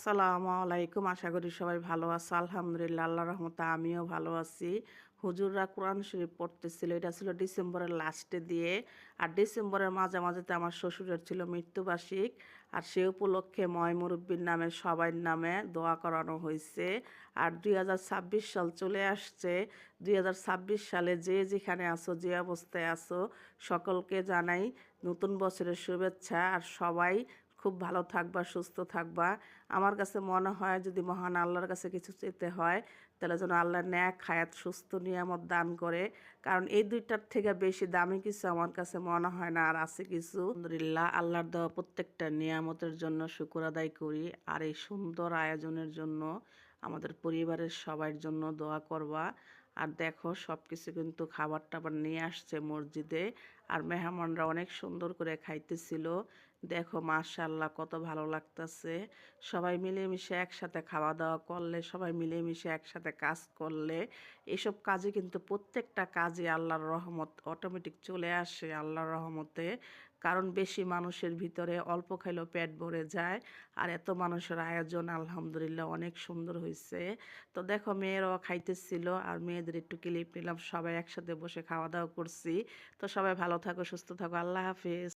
আসসালামু আলাইকুম। আশা করি সবাই ভালো আছো। আলহামদুলিল্লাহ, আল্লাহর রহমতে আমিও ভালো আছি। হুজুররা কোরআন শরীফ পড়তেছিল। এটা ছিল ডিসেম্বরের লাস্টে দিয়ে। আর ডিসেম্বরের মাঝামাঝিতে আমার শ্বশুরের ছিল মৃত্যুবার্ষিক। আর সে উপলক্ষে ময় মুরব্বির নামে সবার নামে দোয়া করানো হয়েছে। আর 2026 সাল চলে আসছে। 2026 সালে যে যেখানে আছো, যে অবস্থায় আছো, সকলকে জানাই নতুন বছরের শুভেচ্ছা। আর সবাই খুব ভালো থাকবা, সুস্থ থাকবা। আমার কাছে মনে হয় যদি মহান আল্লাহর কাছে কিছু চেতে হয়, তাহলে যেন আল্লাহ ন্যাক হায়াত সুস্থ নিয়ামত দান করে। কারণ এই দুইটার থেকে বেশি দামি কিছু আমার কাছে মনে হয় না আর আছে কিছু। আলহামদুলিল্লাহ, আল্লাহর দেওয়া প্রত্যেকটা নিয়ামতের জন্য শুকর আদায় করি। আর এই সুন্দর আয়োজনের জন্য আমাদের পরিবারের সবার জন্য দোয়া করবা। আর দেখো সব কিছু কিন্তু খাবার টাবার নিয়ে আসছে মসজিদে। আর মেহমানরা অনেক সুন্দর করে খাইতেছিল। দেখো মাশাআল্লাহ কত ভালো লাগতেছে। সবাই মিলেমিশে একসাথে খাওয়া দাওয়া করলে, সবাই মিলেমিশে একসাথে কাজ করলে, এসব কাজে কিন্তু প্রত্যেকটা কাজে আল্লাহর রহমত অটোমেটিক চলে আসে আল্লাহর রহমতে। কারণ বেশি মানুষের ভিতরে অল্প খাইলেও পেট ভরে যায়। আর এত মানুষের আয়োজন আলহামদুলিল্লাহ অনেক সুন্দর হয়েছে। তো দেখো মেয়েরাও খাইতেছিল আর মেয়েদের একটু ক্লিপ নিলাম। সবাই একসাথে বসে খাওয়া দাওয়া করছি। তো সবাই ভালো থাকো, সুস্থ থাকো, আল্লাহ হাফিজ।